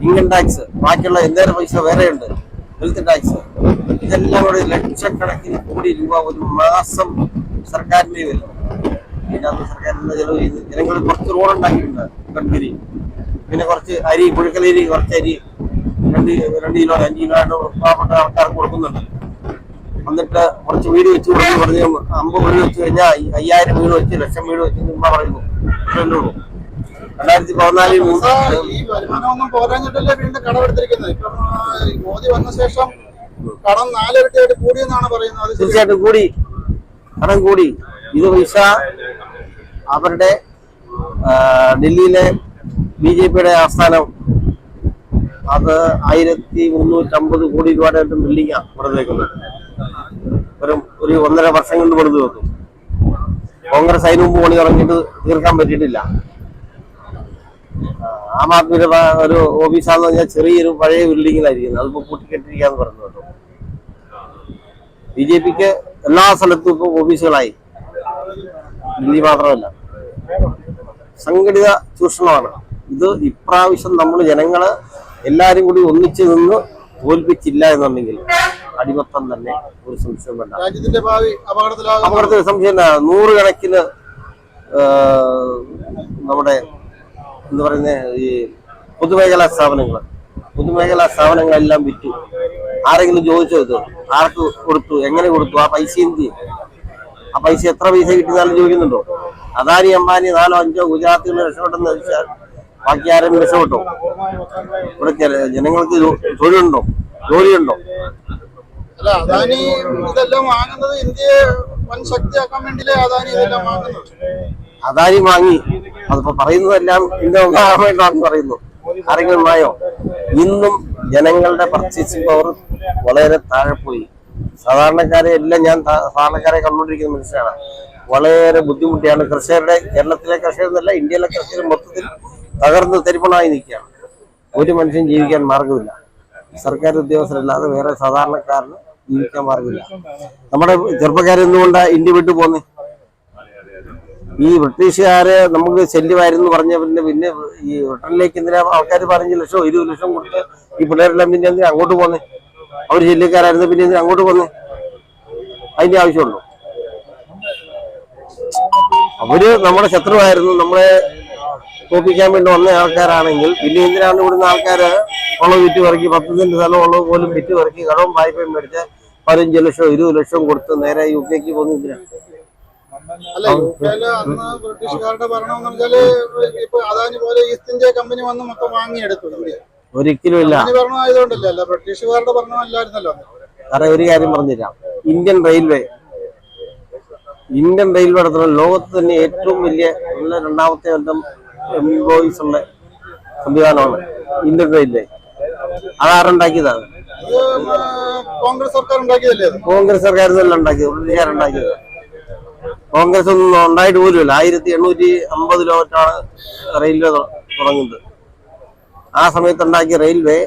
ഇൻകം ടാക്സ്, ബാക്കിയുള്ള എന്തേലും പൈസ വേറെയുണ്ട്, ഹെൽത്ത് ടാക്സ്, ഇതെല്ലാം കൂടി ലക്ഷക്കണക്കിന് കോടി രൂപ ഒരു മാസം സർക്കാരിന്റെ വരുന്നു. ഇതിനകത്ത് സർക്കാരിന്റെ ചെലവ് ചെയ്ത് ജനങ്ങൾ കുറച്ച് റോഡ് ഉണ്ടാക്കിയിട്ടുണ്ട്, കൺകരി, പിന്നെ കുറച്ച് അരി, പുഴുക്കലരി, കുറച്ച് അരി 2 കിലോ 5 കിലോ ആയിട്ട് പാവപ്പെട്ട ആൾക്കാർക്ക് കൊടുക്കുന്നുണ്ട്. എന്നിട്ട് കുറച്ച് വീട് വെച്ച് കൊടുത്ത് പറഞ്ഞ് 50 വീട് വെച്ച് കഴിഞ്ഞാൽ 5000 വീട് വെച്ച്, ലക്ഷം വീട് വെച്ച് ഉമ്മ പറയുന്നു. 2014 ഈ വരുമാനമൊന്നും പോരാഞ്ഞിട്ടല്ലേ വീണ്ടും കടമെടുത്തിരിക്കുന്നത്. ഇപ്പം മോദി വന്ന ശേഷം കടം 4 ഇരട്ടിയായിട്ട് കൂടിയെന്നാണ് പറയുന്നത്. തീർച്ചയായിട്ടും കടം കൂടി. ഇത് പൈസ അവരുടെ ഡൽഹിയിലെ BJPയുടെ ആസ്ഥാനം അത് 1350 കോടി രൂപയുടെ ബിൽഡിംഗാണ് വെറുതെ വെക്കുന്നത്. ഒരു 1.5 വർഷം കൊണ്ട് വെറുതെ വെക്കും. കോൺഗ്രസ് അതിന് മുമ്പ് പണി തുടങ്ങിയിട്ട് തീർക്കാൻ പറ്റിയിട്ടില്ല. ആം ആദ്മിയുടെ ഒരു ഓഫീസാന്ന് പറഞ്ഞാൽ ചെറിയൊരു പഴയ ബിൽഡിങ്ങിലായിരിക്കുന്നത്. അതിപ്പോ കൂട്ടിക്കെട്ടിരിക്കാന്ന് പറഞ്ഞു കേട്ടോ. BJPക്ക് എല്ലാ സ്ഥലത്തും ഇപ്പൊ ഓഫീസുകളായി, ഡൽഹി മാത്രമല്ല. സംഘടിത ചൂഷണമാണ് ഇത്. ഇപ്രാവശ്യം നമ്മൾ ജനങ്ങള് എല്ലാരും കൂടി ഒന്നിച്ചു നിന്ന് തോൽപ്പിച്ചില്ല എന്നുണ്ടെങ്കിൽ അടിമത്തം തന്നെ, ഒരു സംശയം വേണ്ട. രാജ്യത്തിന്റെ ഭാവി അപകടത്തിൽ സംശയം. 100 കണക്കിന് നമ്മുടെ എന്താ പറയുന്ന ഈ പൊതുമേഖലാ സ്ഥാപനങ്ങളെല്ലാം വിറ്റു. ആരെങ്കിലും ചോദിച്ചോ ഇത് ആർക്ക് കൊടുത്തു, എങ്ങനെ കൊടുത്തു, ആ പൈസ എന്ത് ചെയ്യും? ആ പൈസ എത്ര പൈസ കിട്ടിയാലും ചോദിക്കുന്നുണ്ടോ? അദാനി അംബാനി 4-5 ഗുജറാത്തികൾ രക്ഷപ്പെട്ടെന്ന് വെച്ചാൽ ബാക്കി ആരും രക്ഷപ്പെട്ടോ? ഇവിടെ ജനങ്ങൾക്ക് തൊഴിലുണ്ടോ, ജോലിയുണ്ടോ? അല്ല, അദാനി ഇതെല്ലാം വാങ്ങുന്നത് ഇന്ത്യയെ വൻ ശക്തിയാക്കാൻ വേണ്ടിയില്ലേ അദാനി ഇതെല്ലാം വാങ്ങുന്നത്? അദാനി വാങ്ങി, അതിപ്പോ പറയുന്നതെല്ലാം ഇന്ത്യ ഉണ്ടാകാൻ വേണ്ടാന്ന് പറയുന്നു. ആരെങ്കിലും വായോ? ഇന്നും ജനങ്ങളുടെ പർച്ചേസിംഗ് പവർ വളരെ താഴെ പോയി. സാധാരണക്കാരെ എല്ലാം, ഞാൻ സാധാരണക്കാരെ കണ്ടുകൊണ്ടിരിക്കുന്ന മനുഷ്യനാണ്. വളരെ ബുദ്ധിമുട്ടിയാണ് കർഷകരുടെ. കേരളത്തിലെ കർഷകരെന്നല്ല, ഇന്ത്യയിലെ കർഷകർ മൊത്തത്തിൽ തകർന്ന് തരിപ്പണമായി നിൽക്കുകയാണ്. ഒരു മനുഷ്യൻ ജീവിക്കാൻ മാർഗമില്ല. സർക്കാർ ഉദ്യോഗസ്ഥരല്ലാതെ വേറെ സാധാരണക്കാരന് ജീവിക്കാൻ മാർഗമില്ല. നമ്മുടെ ചെറുപ്പക്കാരെന്തുകൊണ്ട് ഇന്ത്യ വിട്ടു പോന്നേ? ഈ ബ്രിട്ടീഷുകാര് നമുക്ക് ശല്യമായിരുന്നു പറഞ്ഞ പിന്നെ ഈ ബ്രിട്ടനിലേക്ക് എന്തിനാ ആൾക്കാർ 15 ലക്ഷം 20 ലക്ഷം കൊടുത്ത് ഈ പിള്ളേരെല്ലാം പിന്നെ എന്തിനാ അങ്ങോട്ട് പോന്നേ? അവർ ശല്യക്കാരായിരുന്നു, പിന്നെ എന്തിനാ അങ്ങോട്ട് പോന്നേ? അതിന്റെ ആവശ്യമുണ്ടോ? അവര് നമ്മുടെ ശത്രുവായിരുന്നു, നമ്മളെ തോപ്പിക്കാൻ വേണ്ടി വന്ന ആൾക്കാരാണെങ്കിൽ പിന്നെ എന്തിനാണ് ഇവിടുന്ന് ആൾക്കാര് ഉള്ളത് വിറ്റ് പറക്കി 10 സെന്റ് സ്ഥലം ഉള്ളത് പോലും വിറ്റ് പറക്കി കടവും വായ്പയും മേടിച്ച് 15 ലക്ഷം 20 ലക്ഷം കൊടുത്ത് നേരെ UK പോകുന്നതിനാണ്. അല്ല, UK-ല് അന്ന് ബ്രിട്ടീഷുകാരുടെ ഭരണം എന്ന് വെച്ചാല് ഇപ്പൊ അദാനി പോലെ ഈസ്റ്റ് ഇന്ത്യ കമ്പനി വന്ന് മൊത്തം വാങ്ങിയെടുത്തു. ഒരിക്കലും ഇല്ല. ഭരണം ആയതുകൊണ്ടല്ലേ, അല്ല ബ്രിട്ടീഷുകാരുടെ ഭരണം അല്ലായിരുന്നല്ലോ. കാരണം ഒരു കാര്യം പറഞ്ഞുതരാം. ഇന്ത്യൻ റെയിൽവേ നടത്തുന്ന ലോകത്ത് തന്നെ ഏറ്റവും വലിയ രണ്ടാമത്തെ എംപ്ലോയീസ് ഉള്ള സംവിധാനമാണ് ഇന്ത്യൻ റെയിൽവേ. അതാരുണ്ടാക്കിയതാണ്? കോൺഗ്രസ് സർക്കാർ ഉണ്ടാക്കിയതല്ലേ? കോൺഗ്രസ് സർക്കാർ തന്നെ ഉണ്ടാക്കിയത്, ബ്രിട്ടീഷുകാരുണ്ടാക്കിയത്. കോൺഗ്രസ് ഒന്നും ഉണ്ടായിട്ട് പോലുമില്ല. 1850 കിലോമീറ്ററാണ് റെയിൽവേ തുടങ്ങുന്നത്. ആ സമയത്ത് ഉണ്ടാക്കിയ റെയിൽവേ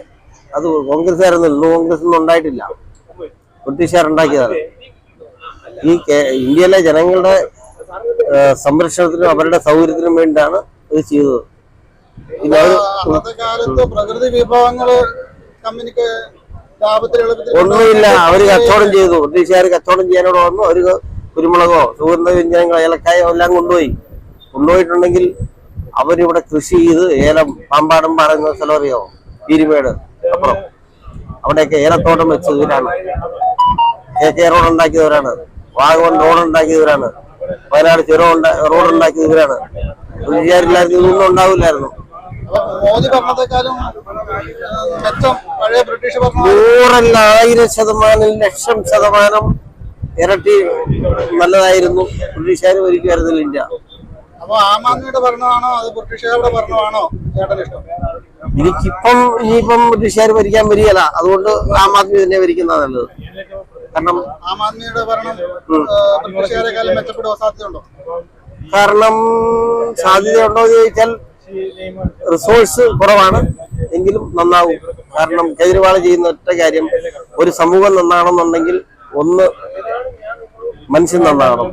അത് കോൺഗ്രസ്സുകാരൊന്നും കോൺഗ്രസ് ഒന്നും ഉണ്ടായിട്ടില്ല, ബ്രിട്ടീഷുകാരുണ്ടാക്കിയതാണ്. ഈ ഇന്ത്യയിലെ ജനങ്ങളുടെ സംരക്ഷണത്തിനും അവരുടെ സൗകര്യത്തിനും വേണ്ടിയാണ് ഇത് ചെയ്തത്. അന്നത്തെ കാലത്ത് പ്രകൃതി വിഭവങ്ങള് കമ്പനിക്ക് ഒന്നുമില്ല. അവര് കച്ചവടം ചെയ്തു. ബ്രിട്ടീഷുകാർ കച്ചവടം ചെയ്യാനോട് വന്നു. അവര് കുരുമുളകോ സുഗന്ധവ്യഞ്ജനങ്ങളോ ഏലക്കായോ എല്ലാം കൊണ്ടുപോയിട്ടുണ്ടെങ്കിൽ അവരിവിടെ കൃഷി ചെയ്ത് ഏലം, പാമ്പാടും പറയുന്ന സ്ഥലം അറിയാമോ? പീരുമേട് അപ്പുറം അവിടെയൊക്കെ ഏലത്തോട്ടം വെച്ചത് ഇവരാണ്. KK റോഡ് ഉണ്ടാക്കിയവരാണ്. വാഗമൺ റോഡ് ഉണ്ടാക്കിയവരാണ്. വയനാട് ചുരം റോഡ് ഉണ്ടാക്കിയത് ഇവരാണ്. ബ്രിട്ടീഷുകാരില്ലായിരുന്നു ഇതൊന്നും ഉണ്ടാവില്ലായിരുന്നു. മോദി ഭരണത്തെക്കാളും മെച്ചം പഴയ ബ്രിട്ടീഷ് ഭരണം. 100% ഇരട്ടി നല്ലതായിരുന്നു. ബ്രിട്ടീഷുകാർ ഭരിക്കുമായിരുന്നില്ല ഇന്ത്യ. അപ്പൊ ആം ആദ്മിയുടെ ഭരണമാണോ അത് ബ്രിട്ടീഷുകാരുടെ ഭരണമാണോ ചേട്ടന് ഇഷ്ടം? ഇനിയിപ്പം ബ്രിട്ടീഷുകാർ ഭരിക്കാൻ വരികയല്ല, അതുകൊണ്ട് ആം ആദ്മി തന്നെ ഭരിക്കുന്നതാണ് നല്ലത്. കാരണം ആം ആദ്മിയുടെ ഭരണം ബ്രിട്ടീഷുകാരെക്കാളും മെച്ചപ്പെടുവാൻ സാധ്യതയുണ്ടോ? കാരണം സാധ്യതയുണ്ടോ എന്ന് ചോദിച്ചാൽ റിസോഴ്സ് കുറവാണ്, എങ്കിലും നന്നാവും. കാരണം കേജ്രിവാൾ ചെയ്യുന്ന ഒറ്റ കാര്യം, ഒരു സമൂഹം നന്നാണെന്നുണ്ടെങ്കിൽ ഒന്ന് മനുഷ്യൻ നന്നാകണം,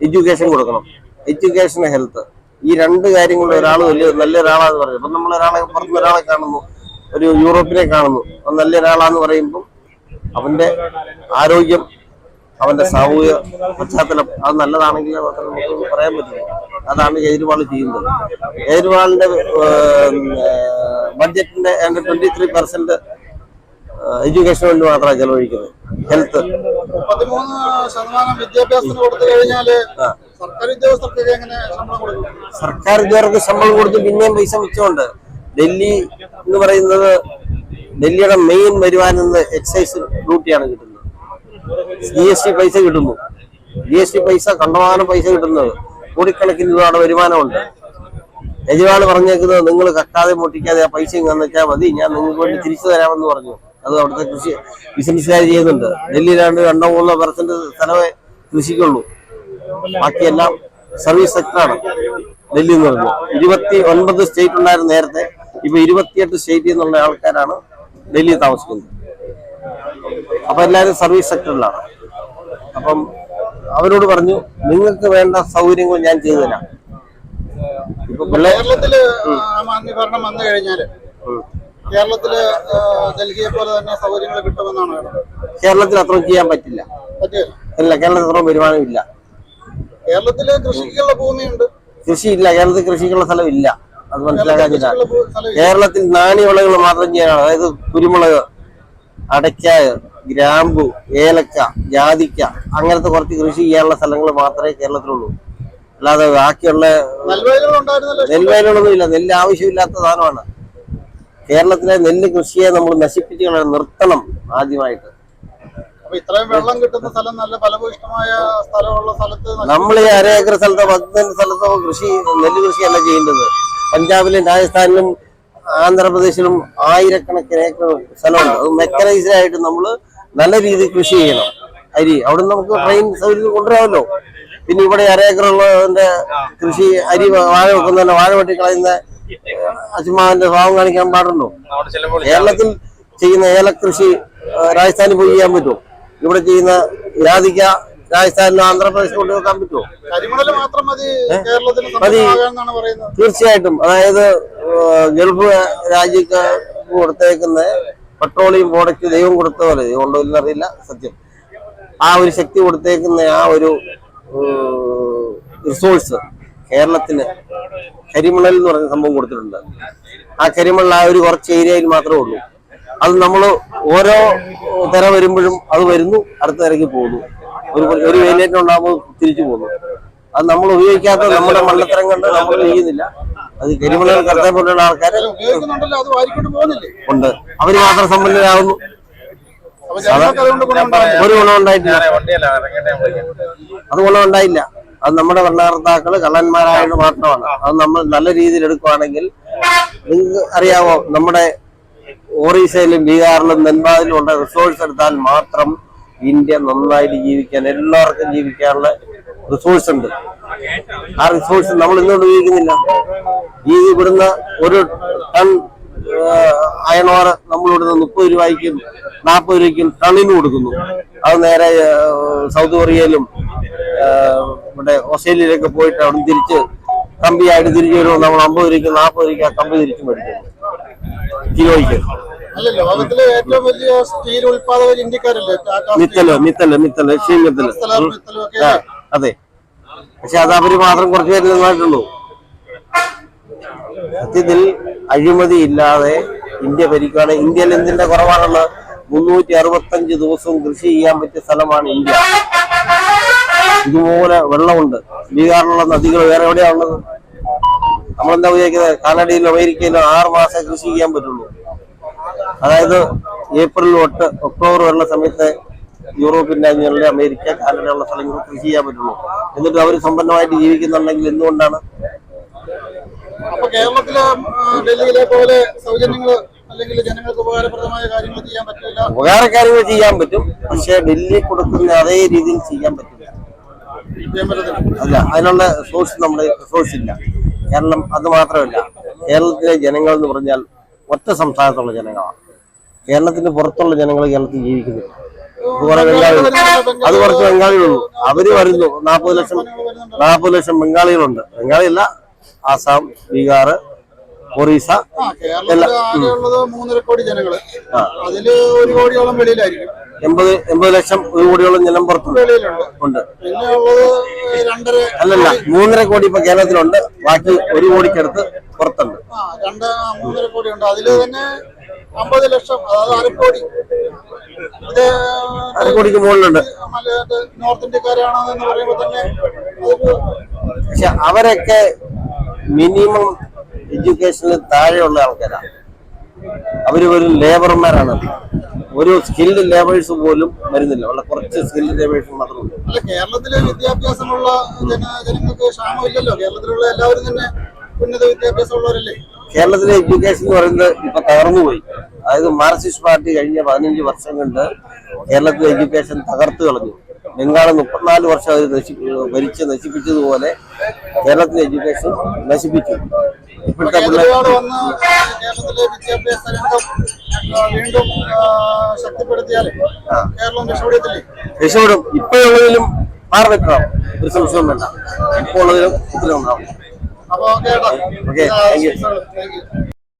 എഡ്യൂക്കേഷൻ കൊടുക്കണം. എഡ്യൂക്കേഷൻ, ഹെൽത്ത്, ഈ 2 കാര്യങ്ങളിൽ ഒരാൾ നല്ലൊരാളാന്ന് പറയും. ഇപ്പം നമ്മളൊരാളെ കാണുന്നു, ഒരു യൂറോപ്പിനെ കാണുന്നു, നല്ലൊരാളാന്ന് പറയുമ്പം അവന്റെ ആരോഗ്യം, അവന്റെ സാമൂഹിക പശ്ചാത്തലം അത് നല്ലതാണെങ്കിൽ മാത്രമേ നമുക്ക് പറയാൻ പറ്റില്ല. അതാണ് കേജ്രിവാൾ ചെയ്യുന്നത്. കേജ്രിവാളിന്റെ ബഡ്ജറ്റിന്റെ 23% എഡ്യൂക്കേഷന് വേണ്ടി മാത്രമാണ് ചെലവഴിക്കുന്നത്. ഹെൽത്ത് 13% വിദ്യാഭ്യാസത്തിന് കൊടുത്തു കഴിഞ്ഞാല് സർക്കാർ ഉദ്യോഗസ്ഥർക്ക് എങ്ങനെ ശമ്പളം കൊടുക്കും? സർക്കാർ ഉദ്യോഗസ്ഥർക്ക് ശമ്പളം കൊടുത്ത് പിന്നെയും പൈസ മിച്ചമുണ്ട്. ഡൽഹി എന്ന് പറയുന്നത് ഡൽഹിയുടെ മെയിൻ വരുമാനം എക്സൈസ് ഡ്യൂട്ടിയാണ് കിട്ടുന്നത്. GST പൈസ കിട്ടുന്നു. GST പൈസ കണ്ടമാനം പൈസ കിട്ടുന്നത്. കോടിക്കണക്കിന് രൂപയുടെ വരുമാനമുണ്ട്. കെജ്രിവാൾ പറഞ്ഞേക്കുന്നത് നിങ്ങൾ കക്കാതെ പൊട്ടിക്കാതെ ആ പൈസ ഇങ്ങന്ന് വെച്ചാൽ മതി, ഞാൻ നിങ്ങൾക്ക് വേണ്ടി തിരിച്ചു തരാമെന്ന് പറഞ്ഞു. അത് അവിടുത്തെ ബിസിനസ്സുകാർ ചെയ്യുന്നുണ്ട്. ഡൽഹിയിലാണ്ട് 2-3% സ്ഥലമേ കൃഷിക്കുള്ളൂ, ബാക്കിയെല്ലാം സർവീസ് സെക്ടറാണ് ഡൽഹി എന്ന് പറഞ്ഞു. 29 സ്റ്റേറ്റ് ഉണ്ടായിരുന്നു നേരത്തെ, ഇപ്പൊ 28 സ്റ്റേറ്റിൽ നിന്നുള്ള ആൾക്കാരാണ് ഡൽഹിയിൽ താമസിക്കുന്നത്. അപ്പൊ എല്ലാവരും സർവീസ് സെക്ടറിലാണ്. അപ്പം അവരോട് പറഞ്ഞു നിങ്ങൾക്ക് വേണ്ട സൗകര്യങ്ങൾ ഞാൻ ചെയ്തു തരാം. ഇപ്പൊ കേരളത്തില് ആം ആദ്മി ഭരണം വന്നു കഴിഞ്ഞാല് കേരളത്തില് ഡൽഹിയെ പോലെ തന്നെ സൗകര്യങ്ങൾ കിട്ടുമെന്നാണ് പറയുന്നത്. കേരളത്തിൽ അത്രയും ചെയ്യാൻ പറ്റില്ല. ഇല്ല, കേരളത്തിൽ അത്രയും വരുമാനമില്ല. കേരളത്തില് കൃഷിക്കുള്ള ഭൂമിയുണ്ട്, കൃഷിയില്ല. കേരളത്തിൽ കൃഷിക്കുള്ള സ്ഥലം ഇല്ല, അത് മനസ്സിലാക്കാനില്ല. കേരളത്തിൽ നാണ്യവിളകൾ മാത്രം ചെയ്യാനാണ്. അതായത് കുരുമുളക്, അടയ്ക്ക, ഗ്രാമ്പു, ഏലക്ക, ജാതിക്ക, അങ്ങനത്തെ കുറച്ച് കൃഷി ചെയ്യാനുള്ള സ്ഥലങ്ങൾ മാത്രമേ കേരളത്തിലുള്ളൂ. അല്ലാതെ ബാക്കിയുള്ള നെൽവയലുകളൊന്നും ഇല്ല. നെല്ല് ആവശ്യമില്ലാത്ത സാധനമാണ്. കേരളത്തിലെ നെല്ല് കൃഷിയെ നമ്മൾ നശിപ്പിച്ച് നിർത്തണം ആദ്യമായിട്ട്. ഇത്രയും വെള്ളം കിട്ടുന്ന സ്ഥലം, നല്ല ഫലഭൂയിഷ്ടമായ സ്ഥലമുള്ള സ്ഥലത്ത് നമ്മൾ ഈ 1/2 ഏക്കർ സ്ഥലത്തോ 10 സെന്റ് സ്ഥലത്തോ നെല്ല് കൃഷിയല്ല ചെയ്യേണ്ടത്. പഞ്ചാബിലും രാജസ്ഥാനിലും ആന്ധ്രാപ്രദേശിലും ആയിരക്കണക്കിന് ഏക്കർ സ്ഥലമുണ്ട്. അത് മെക്കനൈസ്ഡ് ആയിട്ട് നമ്മൾ നല്ല രീതിയിൽ കൃഷി ചെയ്യണം. അരി അവിടെ നമുക്ക് ട്രെയിൻ സൗകര്യം കൊണ്ടുവരാമല്ലോ. പിന്നെ ഇവിടെ 1/2 ഏക്കറുള്ളതിന്റെ കൃഷി, അരി വാഴ വെക്കുന്നതിന്റെ വാഴ വെട്ടി കളയുന്ന അച്ഛമാവിന്റെ ഭാവം കാണിക്കാൻ പാടുണ്ടോ? കേരളത്തിൽ ചെയ്യുന്ന ഏലകൃഷി രാജസ്ഥാനിൽ പോയി ചെയ്യാൻ പറ്റുമോ? ഇവിടെ ചെയ്യുന്ന ജാതിക്ക രാജസ്ഥാനിലും ആന്ധ്രാപ്രദേശിലും കൊണ്ടുവെക്കാൻ പറ്റുമോ? മതി, തീർച്ചയായിട്ടും. അതായത് ഗൾഫ് രാജ്യക്ക് കൊടുത്തേക്കുന്ന പെട്രോളിയം പ്രോഡക്റ്റ് ദൈവം കൊടുത്ത പോലെ, ദൈവം ഉണ്ടോ എന്നറിയില്ല, സത്യം, ആ ഒരു ശക്തി കൊടുത്തേക്കുന്ന ആ ഒരു റിസോഴ്സ് കേരളത്തിന് കരിമണൽ എന്ന് പറഞ്ഞ സംഭവം കൊടുത്തിട്ടുണ്ട്. ആ കരിമണൽ ആ ഒരു കുറച്ച് ഏരിയയിൽ മാത്രമേ ഉള്ളൂ. അത് നമ്മൾ ഓരോ തിര വരുമ്പോഴും അത് വരുന്നു, അടുത്ത തിരക്ക് പോകുന്നു. ഒരു വേലിയേറ്റം ഉണ്ടാകുമ്പോൾ തിരിച്ചു പോകുന്നു. അത് നമ്മൾ ഉപയോഗിക്കാത്ത നമ്മുടെ മണ്ണത്തരം കണ്ട് നമ്മൾ ചെയ്യുന്നില്ല. അത് കരിമണൽ കടത്തപ്പെട്ടുള്ള ആൾക്കാർ ഉണ്ട്. അവര് മാത്രം സമ്പന്നരാകുന്നു. ഒരു ഗുണം ഉണ്ടായിട്ടില്ല. അത് ഗുണം ഉണ്ടായില്ല. അത് നമ്മുടെ ഭരണകർത്താക്കള് കള്ളന്മാരായത് മാത്രമാണ്. അത് നമ്മൾ നല്ല രീതിയിൽ എടുക്കുകയാണെങ്കിൽ, നിങ്ങൾക്ക് അറിയാമോ, നമ്മുടെ ഒറീസയിലും ബീഹാറിലും നെൽബാദിലും ഉള്ള റിസോഴ്സ് എടുത്താൽ മാത്രം ഇന്ത്യ നന്നായിട്ട് ജീവിക്കാൻ, എല്ലാവർക്കും ജീവിക്കാനുള്ള റിസോഴ്സ് ഉണ്ട്. ആ റിസോഴ്സ് നമ്മൾ ഇന്നുകൊണ്ട് ഉപയോഗിക്കുന്നില്ല. ഈ ഇവിടുന്ന് ഒരു ടൺ അയണോർ നമ്മളിവിടുന്ന് 30 രൂപയ്ക്കും 40 രൂപയ്ക്കും ടണ്ണിന് കൊടുക്കുന്നു. അത് നേരെ സൗദി കൊറിയയിലും ഇവിടെ ഓസ്ട്രേലിയയിലൊക്കെ പോയിട്ട് അവിടെ തിരിച്ച് കമ്പിയായിട്ട് തിരിച്ചു വരുമ്പോൾ നമ്മൾ 50 രൂപയ്ക്കും 40 രൂപയ്ക്ക് ആ കമ്പി തിരിച്ചു മേടിക്കുന്നു കിലോയ്ക്ക്. ലോകത്തിലെ ഏറ്റവും വലിയ സ്റ്റീൽ ഉൽപാദകർ ഇന്ത്യക്കാരല്ലേ? മിത്തല് അതെ. പക്ഷെ അത് അവര് മാത്രം കുറച്ചു പേര് നിന്നായിട്ടുള്ളൂ. സത്യത്തിൽ അഴിമതി ഇല്ലാതെ ഇന്ത്യ ഭരിക്കുകയാണ്. ഇന്ത്യയിൽ എന്തിന്റെ കുറവാണുള്ളത്? 365 ദിവസവും കൃഷി ചെയ്യാൻ പറ്റിയ സ്ഥലമാണ് ഇന്ത്യ. ഇതുപോലെ വെള്ളമുണ്ട്. ബീഹാറിലുള്ള നദികൾ വേറെ എവിടെയാണുള്ളത്? നമ്മളെന്താ വിചാരിക്കുന്നത്? കാനഡയിലും അമേരിക്കയിലും 6 മാസം കൃഷി ചെയ്യാൻ പറ്റുള്ളൂ. അതായത് ഏപ്രിൽ തൊട്ട് ഒക്ടോബർ വരുന്ന സമയത്ത് യൂറോപ്യൻ രാജ്യങ്ങളിലെ അമേരിക്ക, കാനഡയുള്ള സ്ഥലങ്ങളിൽ കൃഷി ചെയ്യാൻ പറ്റുള്ളൂ. എന്നിട്ട് അവർ സമ്പന്നമായിട്ട് ജീവിക്കുന്നുണ്ടെങ്കിൽ എന്തുകൊണ്ടാണ്? അപ്പൊ കേരളത്തിലെ ഡൽഹിയിലെ പോലെ സൗജന്യങ്ങൾ അല്ലെങ്കിൽ ജനങ്ങൾക്ക് ഉപകാരപ്രദമായ കാര്യങ്ങൾ ചെയ്യാൻ പറ്റില്ല. ഉപകാരകാര്യങ്ങൾ ചെയ്യാൻ പറ്റും, പക്ഷെ ഡൽഹി കൊടുക്കുന്ന അതേ രീതിയിൽ ചെയ്യാൻ പറ്റില്ല. അല്ല, അതിനുള്ള നമ്മുടെ റിസോഴ്സ് ഇല്ല. കേരളം അത് മാത്രമല്ല, കേരളത്തിലെ ജനങ്ങൾ എന്ന് പറഞ്ഞാൽ ഒറ്റ സംസ്ഥാനത്തുള്ള ജനങ്ങളാണ്. കേരളത്തിന് പുറത്തുള്ള ജനങ്ങൾ കേരളത്തിൽ ജീവിക്കുന്നില്ല. അത് കുറച്ച് ബംഗാളികളുള്ളൂ. അവര് വരുന്നു. 40 ലക്ഷം ബംഗാളികളുണ്ട്. ബംഗാളിയല്ല, ആസാം, ബീഹാർ, ഒറീസ, 3.5 കോടി ജനങ്ങള്. അതില് 1 കോടിയോളം വെളിയിലായിരിക്കും. 80 ലക്ഷം 1 കോടിയോളം ജനം പുറത്തുണ്ട്. പിന്നെ ഉള്ളത് 2.5 അല്ലല്ല 3.5 കോടി ഇപ്പൊ കേരളത്തിലുണ്ട്. ബാക്കി 1 കോടിക്കടുത്ത് പുറത്തുണ്ട്. 3.5 കോടി ഉണ്ട്. അതില് തന്നെ 50 ലക്ഷം, അതായത് 1/2 കോടി. ഇത് 1/2 കോടിക്ക് മുകളിലുണ്ട്. നോർത്ത് ഇന്ത്യക്കാരാണെന്ന് പറയുമ്പോൾ തന്നെ. പക്ഷെ അവരൊക്കെ മിനിമം എഡ്യൂക്കേഷനിൽ താഴെയുള്ള ആൾക്കാരാണ്. അവര് ഒരു ലേബർമാരാണ്. ഒരു സ്കിൽഡ് ലേബേഴ്സ് പോലും വരുന്നില്ല. ഉള്ള കുറച്ച് സ്കിൽഡ് ലേബേഴ്സ് മാത്രമേ ഉള്ളൂ. കേരളത്തിലെ വിദ്യാഭ്യാസമുള്ള ജനങ്ങൾക്ക് ക്ഷാമമില്ലല്ലോ. കേരളത്തിലുള്ള എല്ലാവരും തന്നെ ഉന്നത വിദ്യാഭ്യാസം ഉള്ളവരല്ലേ? കേരളത്തിലെ എഡ്യൂക്കേഷൻ എന്ന് പറയുന്നത് ഇപ്പൊ തകർന്നുപോയി. അതായത് മാർക്സിസ്റ്റ് പാർട്ടി കഴിഞ്ഞ 15 വർഷം കൊണ്ട് കേരളത്തിലെ എഡ്യൂക്കേഷൻ തകർത്തു കളഞ്ഞു. ബംഗാള് 34 വർഷം അത് ഭരിച്ച് നശിപ്പിച്ചതുപോലെ കേരളത്തിലെ എഡ്യൂക്കേഷൻ നശിപ്പിച്ചു. ഇപ്പോഴത്തെ കേജ്രിവാൾ വന്ന് കേരളത്തിലെ വിദ്യാഭ്യാസ രംഗം വീണ്ടും ശക്തിപ്പെടുത്തിയാൽ കേരളം രക്ഷപ്പെടത്തില്ലേ? രക്ഷപ്പെടും. ഇപ്പോഴുള്ളതിലും മാറിനിൽക്കണം, ഒരു സംശയവും വേണ്ട. ഇപ്പോൾ ഉള്ളതിലും ഒത്തിരി ഉണ്ടാവും. അപ്പൊ ഓക്കെ. Okay, thank you.